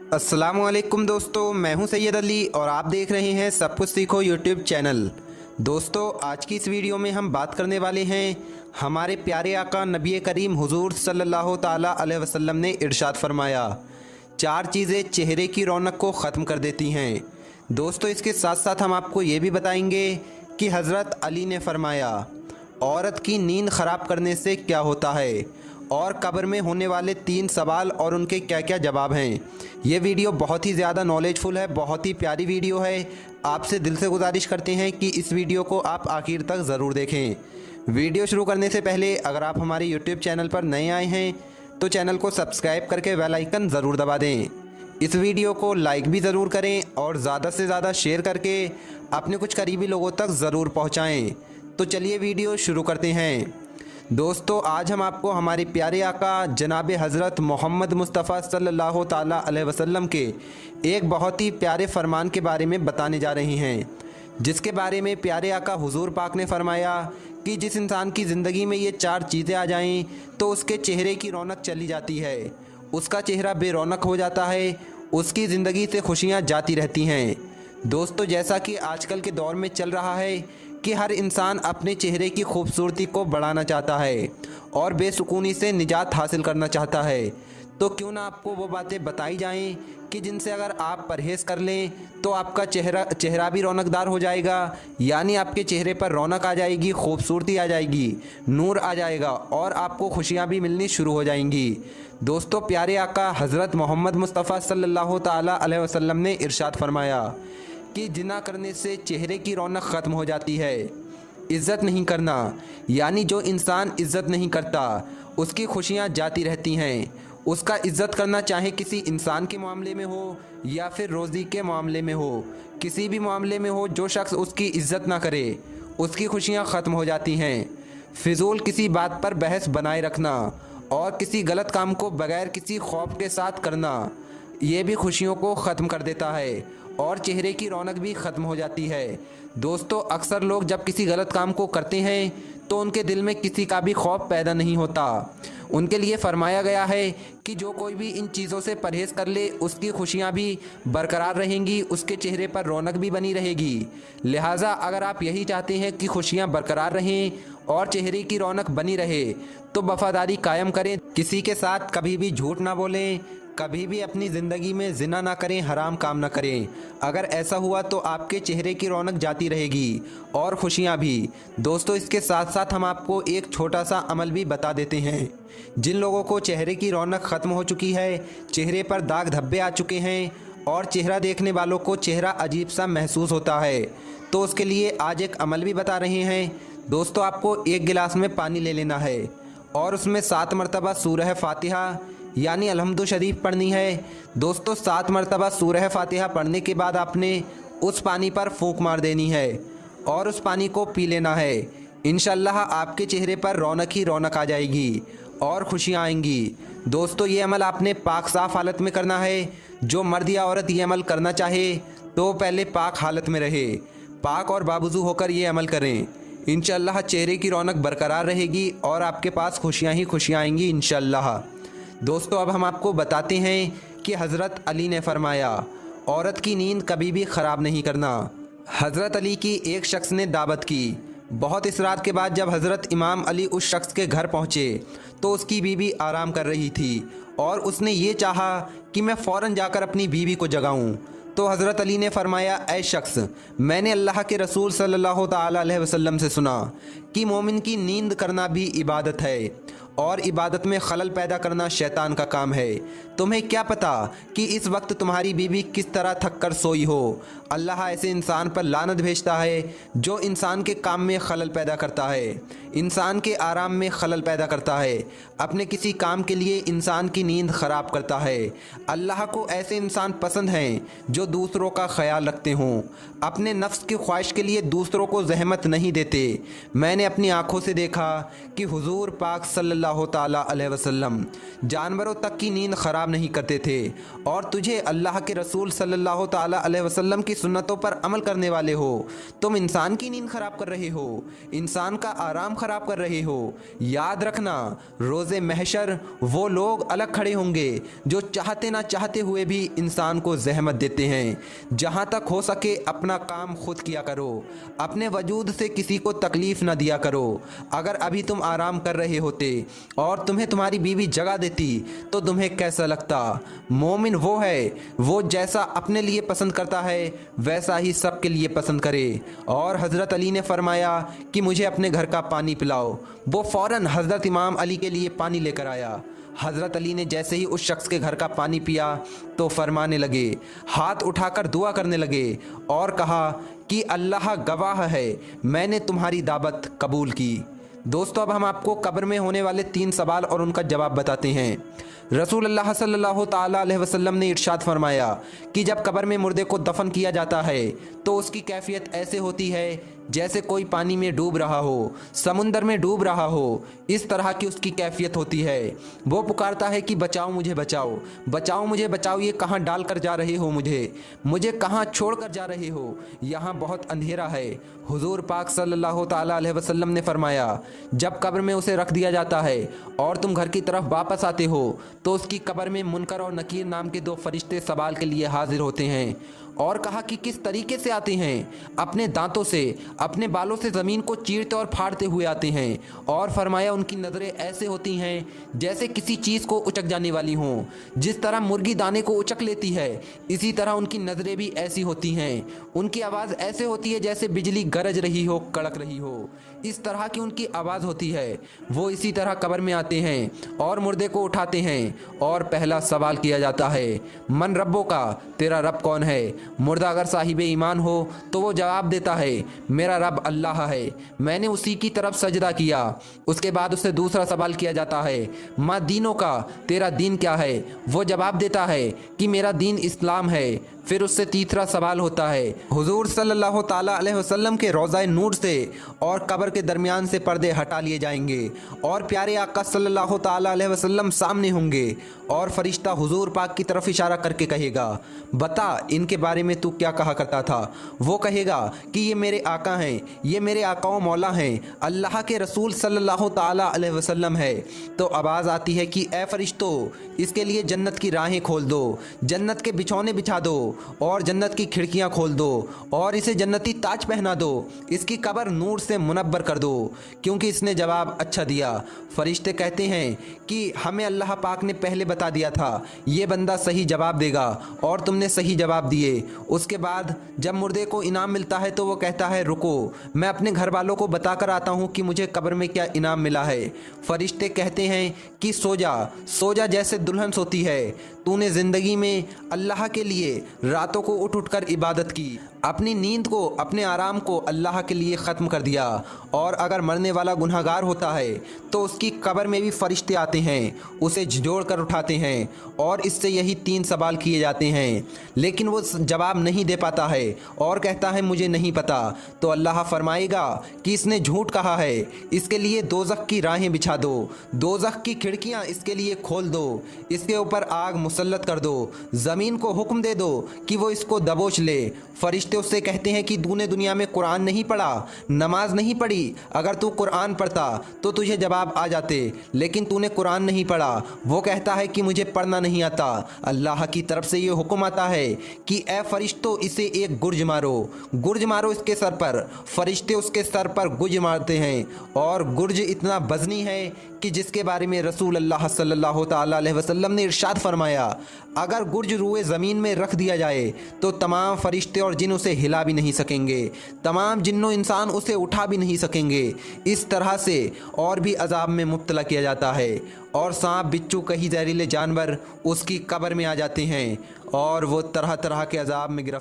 अस्सलामुअलैकुम दोस्तों, मैं हूं सैयद अली और आप देख रहे हैं सब कुछ सीखो यूट्यूब चैनल। दोस्तों, आज की इस वीडियो में हम बात करने वाले हैं हमारे प्यारे आका नबी करीम हुजूर सल्लल्लाहु ताला अलैहि वसल्लम ने इरशाद फरमाया, 4 चीज़ें चेहरे की रौनक को ख़त्म कर देती हैं। दोस्तों, इसके साथ साथ हम आपको ये भी बताएंगे कि हज़रत अली ने फरमाया औरत की नींद ख़राब करने से क्या होता है और कब्र में होने वाले 3 सवाल और उनके क्या क्या जवाब हैं। ये वीडियो बहुत ही ज़्यादा नॉलेजफुल है, बहुत ही प्यारी वीडियो है। आपसे दिल से गुजारिश करते हैं कि इस वीडियो को आप आखिर तक ज़रूर देखें। वीडियो शुरू करने से पहले अगर आप हमारे यूट्यूब चैनल पर नए आए हैं तो चैनल को सब्सक्राइब करके बेल आइकन ज़रूर दबा दें। इस वीडियो को लाइक भी ज़रूर करें और ज़्यादा से ज़्यादा शेयर करके अपने कुछ करीबी लोगों तक ज़रूर पहुँचाएँ। तो चलिए वीडियो शुरू करते हैं। दोस्तों, आज हम आपको हमारे प्यारे आका जनाब हज़रत मोहम्मद मुस्तफ़ा सल्लल्लाहु ताला अलैहि वसल्लम के एक बहुत ही प्यारे फरमान के बारे में बताने जा रहे हैं, जिसके बारे में प्यारे आका हुजूर पाक ने फरमाया कि जिस इंसान की ज़िंदगी में ये 4 चीज़ें आ जाएं तो उसके चेहरे की रौनक चली जाती है, उसका चेहरा बेरौनक हो जाता है, उसकी ज़िंदगी से खुशियाँ जाती रहती हैं। दोस्तों, जैसा कि आजकल के दौर में चल रहा है कि हर इंसान अपने चेहरे की खूबसूरती को बढ़ाना चाहता है और बेसुकूनी से निजात हासिल करना चाहता है, तो क्यों ना आपको वो बातें बताई जाएं कि जिनसे अगर आप परहेज़ कर लें तो आपका चेहरा भी रौनकदार हो जाएगा, यानी आपके चेहरे पर रौनक आ जाएगी, खूबसूरती आ जाएगी, नूर आ जाएगा और आपको खुशियाँ भी मिलनी शुरू हो जाएंगी। दोस्तों, प्यारे आका हज़रत मोहम्मद मुस्तफ़ा सल्लल्लाहु ताला अलैहि वसल्लम ने इरशाद फरमाया कि जिना करने से चेहरे की रौनक ख़त्म हो जाती है। इज़्ज़त नहीं करना, यानी जो इंसान इज़्ज़त नहीं करता उसकी खुशियाँ जाती रहती हैं। उसका इज़्ज़त करना चाहे किसी इंसान के मामले में हो या फिर रोज़ी के मामले में हो, किसी भी मामले में हो, जो शख्स उसकी इज़्ज़त ना करे उसकी खुशियाँ ख़त्म हो जाती हैं। फिजूल किसी बात पर बहस बनाए रखना और किसी गलत काम को बगैर किसी खौफ के साथ करना, ये भी खुशियों को ख़त्म कर देता है और चेहरे की रौनक भी ख़त्म हो जाती है। दोस्तों, अक्सर लोग जब किसी गलत काम को करते हैं तो उनके दिल में किसी का भी खौफ पैदा नहीं होता। उनके लिए फरमाया गया है कि जो कोई भी इन चीज़ों से परहेज़ कर ले उसकी खुशियाँ भी बरकरार रहेंगी, उसके चेहरे पर रौनक भी बनी रहेगी। लिहाजा अगर आप यही चाहते हैं कि खुशियाँ बरकरार रहें और चेहरे की रौनक बनी रहे तो वफ़ादारी कायम करें, किसी के साथ कभी भी झूठ ना बोलें, कभी भी अपनी ज़िंदगी में ज़िना ना करें, हराम काम ना करें। अगर ऐसा हुआ तो आपके चेहरे की रौनक जाती रहेगी और खुशियाँ भी। दोस्तों, इसके साथ साथ हम आपको एक छोटा सा अमल भी बता देते हैं। जिन लोगों को चेहरे की रौनक ख़त्म हो चुकी है, चेहरे पर दाग धब्बे आ चुके हैं और चेहरा देखने वालों को चेहरा अजीब सा महसूस होता है, तो उसके लिए आज एक अमल भी बता रहे हैं। दोस्तों, आपको 1 गिलास में पानी ले लेना है और उसमें 7 मरतबा सूरह फातिहा यानी अलहम्दु शरीफ पढ़नी है। दोस्तों, 7 मरतबा सूरह फातिहा पढ़ने के बाद आपने उस पानी पर फूंक मार देनी है और उस पानी को पी लेना है। इंशाअल्लाह आपके चेहरे पर रौनक ही रौनक आ जाएगी और खुशियाँ आएंगी। दोस्तों, ये अमल आपने पाक साफ़ हालत में करना है। जो मर्द या औरत ये अमल करना चाहे तो पहले पाक हालत में रहे, पाक और बावुज़ू होकर ये अमल करें। इंशाअल्लाह चेहरे की रौनक बरकरार रहेगी और आपके पास खुशियाँ ही खुशियाँ आएंगी इंशाअल्लाह। दोस्तों, अब हम आपको बताते हैं कि हज़रत अली ने फरमाया औरत की नींद कभी भी ख़राब नहीं करना। हज़रत अली की एक शख्स ने दावत की। बहुत इसरार के बाद जब हज़रत इमाम अली उस शख्स के घर पहुँचे तो उसकी बीवी आराम कर रही थी और उसने ये चाहा कि मैं फ़ौरन जाकर अपनी बीवी को जगाऊँ। तो हज़रत अली ने फरमाया, ऐ शख्स, मैंने अल्लाह के रसूल सल्लल्लाहु ताला अलैहि वसल्लम से सुना कि मोमिन की नींद करना भी इबादत है और इबादत में खलल पैदा करना शैतान का काम है। तुम्हें क्या पता कि इस वक्त तुम्हारी बीवी किस तरह थक कर सोई हो। अल्लाह ऐसे इंसान पर लानत भेजता है जो इंसान के काम में खलल पैदा करता है, इंसान के आराम में खलल पैदा करता है, अपने किसी काम के लिए इंसान की नींद ख़राब करता है। अल्लाह को ऐसे इंसान पसंद हैं जो दूसरों का ख्याल रखते हों, अपने नफ्स की ख्वाहिश के लिए दूसरों को जहमत नहीं देते। मैंने अपनी आँखों से देखा कि हुजूर पाक सल्लल्लाहु सल्लल्लाहु ताला अलैहि वसल्लम जानवरों तक की नींद ख़राब नहीं करते थे और तुझे अल्लाह के रसूल सल्लल्लाहु ताला अलैहि वसल्लम की सुन्नतों पर अमल करने वाले हो, तुम इंसान की नींद ख़राब कर रहे हो, इंसान का आराम ख़राब कर रहे हो। याद रखना, रोज़े महशर वो लोग अलग खड़े होंगे जो चाहते ना चाहते हुए भी इंसान को जहमत देते हैं। जहाँ तक हो सके अपना काम खुद किया करो, अपने वजूद से किसी को तकलीफ़ ना दिया करो। अगर अभी तुम आराम कर रहे होते और तुम्हें तुम्हारी बीवी जगा देती तो तुम्हें कैसा लगता? मोमिन वो है वो जैसा अपने लिए पसंद करता है वैसा ही सबके लिए पसंद करे। और हज़रत अली ने फरमाया कि मुझे अपने घर का पानी पिलाओ। वो फ़ौरन हज़रत इमाम अली के लिए पानी लेकर आया। हज़रत अली ने जैसे ही उस शख्स के घर का पानी पिया तो फरमाने लगे, हाथ उठाकर दुआ करने लगे और कहा कि अल्लाह गवाह है, मैंने तुम्हारी दावत कबूल की। दोस्तों, अब हम आपको कब्र में होने वाले 3 सवाल और उनका जवाब बताते हैं। रसूल अल्लाह सल्लल्लाहु ताला अलैहि वसल्लम ने इरशाद फरमाया कि जब कब्र में मुर्दे को दफन किया जाता है तो उसकी कैफियत ऐसे होती है जैसे कोई पानी में डूब रहा हो, समुंदर में डूब रहा हो, इस तरह की उसकी कैफियत होती है। वो पुकारता है कि बचाओ मुझे, बचाओ, बचाओ मुझे, बचाओ, ये कहाँ डाल कर जा रहे हो मुझे कहाँ छोड़ कर जा रहे हो? यहाँ बहुत अंधेरा है। हुजूर पाक सल्लल्लाहु ताला अलैहि वसल्लम ने फरमाया, जब कब्र में उसे रख दिया जाता है और तुम घर की तरफ वापस आते हो तो उसकी कब्र में मुनकर और नकीर नाम के 2 फरिश्ते सवाल के लिए हाजिर होते हैं। और कहा कि किस तरीके से आते हैं? अपने दांतों से, अपने बालों से ज़मीन को चीरते और फाड़ते हुए आते हैं। और फरमाया उनकी नज़रें ऐसे होती हैं जैसे किसी चीज़ को उचक जाने वाली हों। जिस तरह मुर्गी दाने को उचक लेती है इसी तरह उनकी नज़रें भी ऐसी होती हैं। उनकी आवाज़ ऐसे होती है जैसे बिजली गरज रही हो, कड़क रही हो, इस तरह की उनकी आवाज़ होती है। वो इसी तरह कब्र में आते हैं और मुर्दे को उठाते हैं और पहला सवाल किया जाता है, मन रब्बो का, तेरा रब कौन है? मुर्दा अगर साहिब ईमान हो तो वो जवाब देता है, मेरा रब अल्लाह है, मैंने उसी की तरफ सजदा किया। उसके बाद उससे दूसरा सवाल किया जाता है, माँ दीनों का, तेरा दीन क्या है? वो जवाब देता है कि मेरा दीन इस्लाम है। फिर उससे तीसरा सवाल होता है, हुजूर सल्लल्लाहु ताला अलैहि वसल्लम के रोज़ाए नूर से और कब्र के दरमियान से पर्दे हटा लिए जाएंगे और प्यारे आका सल्लल्लाहु ताला अलैहि वसल्लम सामने होंगे और फरिश्ता हुजूर पाक की तरफ इशारा करके कहेगा, बता इनके बारे में तू क्या कहा करता था? वो कहेगा कि ये मेरे आका हैं, ये मेरे आका व मौला हैं, अल्लाह के रसूल सल्लल्लाहु ताला अलैहि वसल्लम है। तो आवाज़ आती है कि ए फरिश्तों, इसके लिए जन्नत की राहें खोल दो, जन्नत के बिछौने बिछा दो और जन्नत की खिड़कियां खोल दो और इसे जन्नती ताज पहना दो, इसकी कब्र नूर से मुनव्वर कर दो, क्योंकि इसने जवाब अच्छा दिया। फरिश्ते कहते हैं कि हमें अल्लाह पाक ने पहले बता दिया था ये बंदा सही जवाब देगा और तुमने सही जवाब दिए। उसके बाद जब मुर्दे को इनाम मिलता है तो वो कहता है, रुको, मैं अपने घर वालों को बता कर आता हूँ कि मुझे कब्र में क्या इनाम मिला है। फरिश्ते कहते हैं कि सो जा, सो जा जैसे दुल्हन सोती है। तूने ज़िंदगी में अल्लाह के लिए रातों को उठ कर इबादत की, अपनी नींद को, अपने आराम को अल्लाह के लिए ख़त्म कर दिया। और अगर मरने वाला गुनहगार होता है तो उसकी कब्र में भी फरिश्ते आते हैं, उसे झिझोड़ कर उठाते हैं और इससे यही 3 सवाल किए जाते हैं, लेकिन वो जवाब नहीं दे पाता है और कहता है मुझे नहीं पता। तो अल्लाह फरमाएगा कि इसने झूठ कहा है, इसके लिए दोज़ख की राहें बिछा दो, दोज़ख की खिड़कियां इसके लिए खोल दो, इसके ऊपर आग मुसल्लत कर दो, ज़मीन को हुक्म दे दो कि वो इसको दबोच ले। फरिश्ते उससे कहते हैं कि तूने दुनिया में कुरान नहीं पढ़ा, नमाज नहीं पढ़ी, अगर तू कुरान पढ़ता तो तुझे जवाब आ जाते, लेकिन तूने कुरान नहीं पढ़ा। वो कहता है कि मुझे पढ़ना नहीं आता। अल्लाह की तरफ से ये हुक्म आता है कि ए फरिश्तों, इसे एक गुर्ज मारो, गुर्ज मारो इसके सर पर। फरिश्ते उसके सर पर गुर्ज मारते हैं और गुर्ज इतना वज़नी है कि जिसके बारे में रसूल अल्लाह सल्लल्लाहु ताला अलैहि वसल्लम ने इरशाद फरमाया, अगर गुर्ज रुए ज़मीन में रख दिया जाए तो तमाम फरिश्ते और जिन उसे हिला भी नहीं सकेंगे, तमाम जिन्नो इंसान उसे उठा भी नहीं सकेंगे। इस तरह से और भी अजाब में मुब्तला किया जाता है और सांप, बिच्छू, कई जहरीले जानवर उसकी कब्र में आ जाते हैं और वो तरह तरह के अजाब में गिरफ्तार